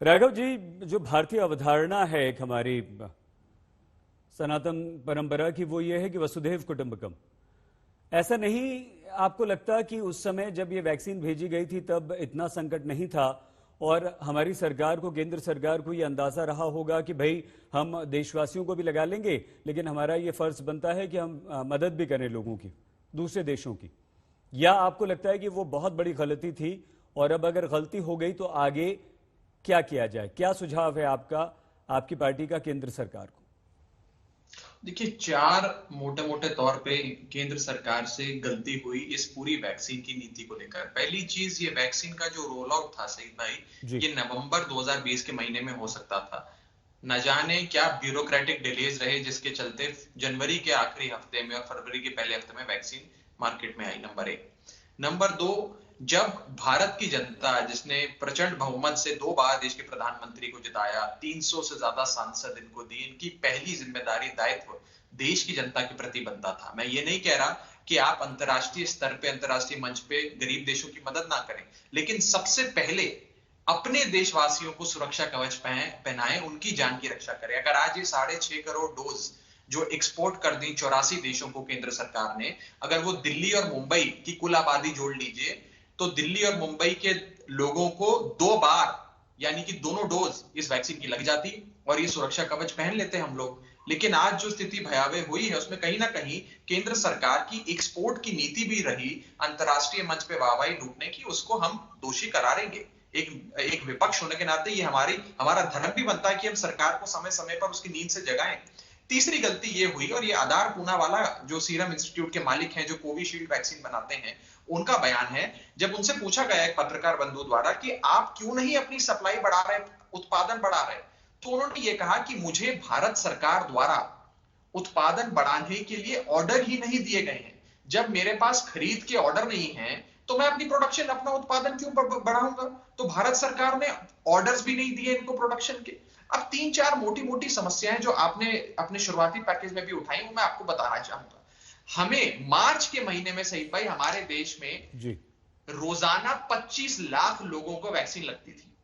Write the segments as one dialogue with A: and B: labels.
A: राघव जी, जो भारतीय अवधारणा है एक हमारी सनातन परंपरा की, वो ये है कि वसुधैव कुटुंबकम। ऐसा नहीं आपको लगता कि उस समय जब ये वैक्सीन भेजी गई थी तब इतना संकट नहीं था और हमारी सरकार को, केंद्र सरकार को ये अंदाजा रहा होगा कि भाई हम देशवासियों को भी लगा लेंगे, लेकिन हमारा ये फर्ज बनता है कि हम मदद भी करें लोगों की, दूसरे देशों की? या आपको लगता है कि वो बहुत बड़ी गलती थी और अब अगर गलती हो गई तो आगे क्या किया जाए? क्या सुझाव है आपका, आपकी पार्टी का केंद्र सरकार को?
B: देखिए, चार मोटे मोटे तौर पे केंद्र सरकार से गलती हुई इस पूरी वैक्सीन की नीति को लेकर। पहली चीज, ये वैक्सीन का जो रोल आउट था सईद भाई,
A: जी।
B: ये नवंबर 2020 के महीने में हो सकता था। न जाने क्या ब्यूरोक्रेटिक डिलेज रहे जिसके चलते जनवरी के आखिरी हफ्ते में और फरवरी के पहले हफ्ते में वैक्सीन मार्केट में आई। नंबर एक। नंबर दो, जब भारत की जनता, जिसने प्रचंड बहुमत से 2 बार देश के प्रधानमंत्री को जिताया, 300 से ज्यादा सांसद इनको दी, इनकी पहली जिम्मेदारी, दायित्व देश की जनता के प्रति बनता था। मैं ये नहीं कह रहा कि आप अंतर्राष्ट्रीय स्तर पे, अंतर्राष्ट्रीय मंच पे गरीब देशों की मदद ना करें, लेकिन सबसे पहले अपने देशवासियों को सुरक्षा कवच पहनाएं, उनकी जान की रक्षा करें। अगर आज ये 6.5 करोड़ डोज जो एक्सपोर्ट कर दी 84 देशों को केंद्र सरकार ने, अगर वो दिल्ली और मुंबई की कुल आबादी जोड़ लीजिए, तो दिल्ली और मुंबई के लोगों को 2 बार, यानी कि दोनों डोज इस वैक्सीन की लग जाती और ये सुरक्षा कवच पहन लेते हम लोग। लेकिन आज जो स्थिति भयावह हुई है, उसमें कहीं ना कहीं केंद्र सरकार की एक्सपोर्ट की नीति भी रही अंतरराष्ट्रीय मंच पे वाहवाही लूटने की, उसको हम दोषी करारेंगे। एक विपक्ष होने के नाते ये हमारा धर्म भी बनता है कि हम सरकार को समय समय पर उसकी नींद से जगाएं। तीसरी गलती ये हुई, और ये आधार पूना वाला जो सीरम इंस्टीट्यूट के मालिक हैं, जो कोविशील्ड वैक्सीन बनाते हैं, उनका बयान है। जब उनसे पूछा गया एक पत्रकार बंधु द्वारा कि आप क्यों नहीं अपनी सप्लाई बढ़ा रहे, उत्पादन बढ़ा रहे, तो उन्होंने ये कहा कि मुझे भारत सरकार द्वारा उत्पादन बढ़ाने के लिए ऑर्डर ही नहीं दिए गए हैं। जब मेरे पास खरीद के ऑर्डर नहीं है तो मैं अपनी प्रोडक्शन, अपना उत्पादन क्यों बढ़ाऊंगा? तो भारत सरकार ने ऑर्डर्स भी नहीं दिए इनको प्रोडक्शन के। अब तीन चार मोटी मोटी समस्याएं जो आपने अपने शुरुआती पैकेज में भी उठाई, वो मैं आपको बताना चाहूंगा। हमें मार्च के महीने में, सही भाई, हमारे देश में
A: जी।
B: रोजाना 25 लाख लोगों को वैक्सीन लगती थी।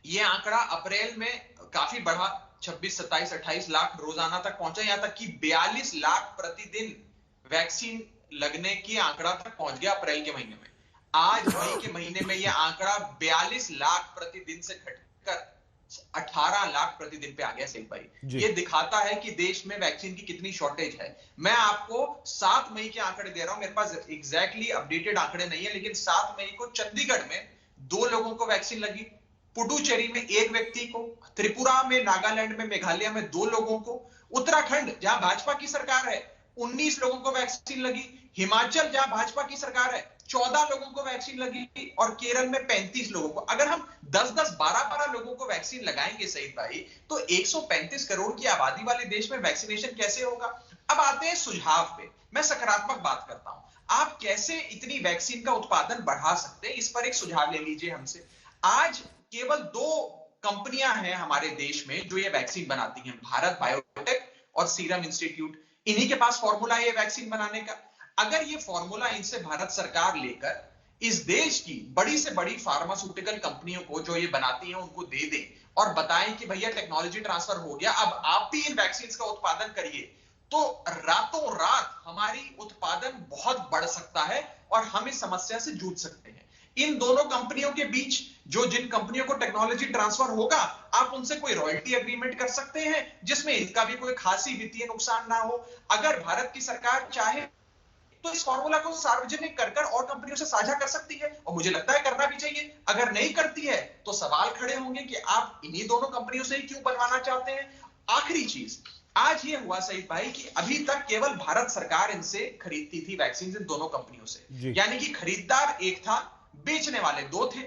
B: ये आंकड़ा अप्रैल में काफी बढ़ा, 26, 27, 28 लाख रोजाना तक पहुंचा, यहां तक कि 42 लाख प्रतिदिन वैक्सीन लगने की आंकड़ा तक पहुंच गया अप्रैल के महीने में। आज मई के महीने में यह आंकड़ा 42 लाख प्रतिदिन से घटकर 18 लाख प्रतिदिन पे आ गया। सिंह भाई, ये दिखाता है कि देश में वैक्सीन की कितनी शॉर्टेज है। मैं आपको 7 मई के आंकड़े दे रहा हूं, मेरे पास एग्जैक्टली अपडेटेड आंकड़े नहीं है, लेकिन 7 मई को चंडीगढ़ में 2 लोगों को वैक्सीन लगी, पुडुचेरी में 1 व्यक्ति को, त्रिपुरा में, नागालैंड में, मेघालय में 2 लोगों को, उत्तराखंड जहां भाजपा की सरकार है 19 लोगों को वैक्सीन लगी, हिमाचल जहां भाजपा की सरकार है 14 लोगों को वैक्सीन लगी, और केरल में 35 लोगों को। अगर हम 10-10, 12-12 लोगों को वैक्सीन लगाएंगे सईद भाई, तो 135 करोड़ की आबादी वाले देश में वैक्सीनेशन कैसे होगा? अब आते हैं सुझाव पे। मैं सकारात्मक बात करता हूं, आप कैसे इतनी वैक्सीन का उत्पादन बढ़ा सकते हैं, इस पर एक सुझाव ले लीजिए हमसे। आज केवल 2 कंपनियां हैं हमारे देश में जो ये वैक्सीन बनाती हैं, भारत बायोटेक और सीरम इंस्टीट्यूट। इन्हीं के पास फॉर्मूला है ये वैक्सीन बनाने का। अगर ये फॉर्मूला इनसे भारत सरकार लेकर इस देश की बड़ी से बड़ी फार्मास्यूटिकल कंपनियों को जो ये बनाती हैं उनको दे दे और बताएं कि भैया टेक्नोलॉजी ट्रांसफर हो गया, अब आप भी इन वैक्सीन का उत्पादन करिए, तो रातों रात हमारी उत्पादन बहुत बढ़ सकता है और हम इस समस्या से जूझ सकते हैं। इन दोनों कंपनियों के बीच, जो जिन कंपनियों को टेक्नोलॉजी ट्रांसफर होगा, आप उनसे कोई रॉयल्टी एग्रीमेंट कर सकते हैं जिसमें इनका भी कोई खासी वित्तीय नुकसान ना हो। अगर भारत की सरकार चाहे तो इस फॉर्मूला को सार्वजनिक कर और कंपनियों से साझा कर सकती है, और मुझे लगता है करना भी चाहिए। अगर नहीं करती है तो सवाल खड़े होंगे कि आप इन्हीं दोनों कंपनियों से ही क्यों बनवाना चाहते हैं। आखिरी चीज, आज ये हुआ सईद भाई कि अभी तक केवल भारत सरकार इनसे खरीदती थी वैक्सीन, इन दोनों कंपनियों से, यानी कि खरीदार एक था, बेचने वाले 2 थे।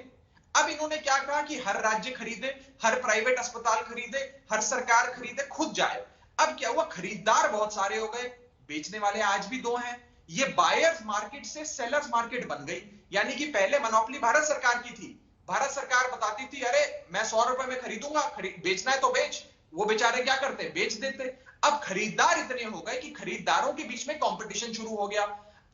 B: अब इन्होंने क्या कहा कि हर राज्य खरीदे, हर प्राइवेट अस्पताल खरीदे, हर सरकार खरीदे, खुद जाए। अब क्या हुआ, खरीदार बहुत सारे हो गए, बेचने वाले आज भी 2 हैं। ये बायर्स मार्केट से सेलर्स मार्केट बन गई, यानी कि पहले मोनोपोली भारत सरकार की थी। भारत सरकार बताती थी अरे मैं 100 रुपए में खरीदूंगा, बेचना है तो बेच। वो बेचारे क्या करते, बेच देते। अब खरीदार इतने हो गए कि खरीदारों के बीच में कंपटीशन शुरू हो गया।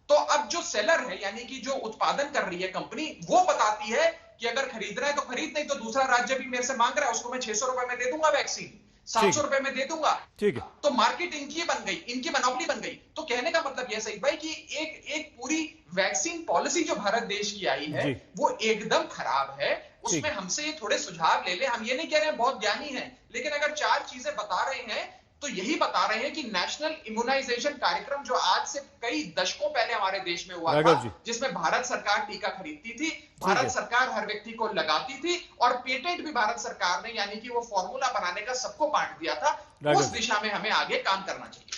B: तो अब जो सेलर है, यानी कि जो उत्पादन कर रही है कंपनी, वो बताती है कि अगर खरीद रहा है तो खरीद, नहीं तो दूसरा राज्य भी मेरे से मांग रहा है, उसको मैं 600 रुपए में दे दूंगा वैक्सीन, 700 रुपए में दे दूंगा।
A: ठीक है।
B: तो मार्केट इनकी बन गई, इनकी मोनोपोली बन गई। तो कहने का मतलब यह सही भाई कि एक पूरी वैक्सीन पॉलिसी जो भारत देश की आई है वो एकदम खराब है। उसमें हमसे ये थोड़े सुझाव ले ले। हम ये नहीं कह रहे हैं बहुत ज्ञानी हैं, लेकिन अगर 4 चीजें बता रहे हैं तो यही बता रहे हैं कि नेशनल इम्यूनाइजेशन कार्यक्रम जो आज से कई दशकों पहले हमारे देश में हुआ था, जिसमें भारत सरकार टीका खरीदती थी, भारत सरकार हर व्यक्ति को लगाती थी और पेटेंट भी भारत सरकार ने, यानी कि वो फॉर्मूला बनाने का सबको बांट दिया था। उस दिशा में हमें आगे काम करना चाहिए।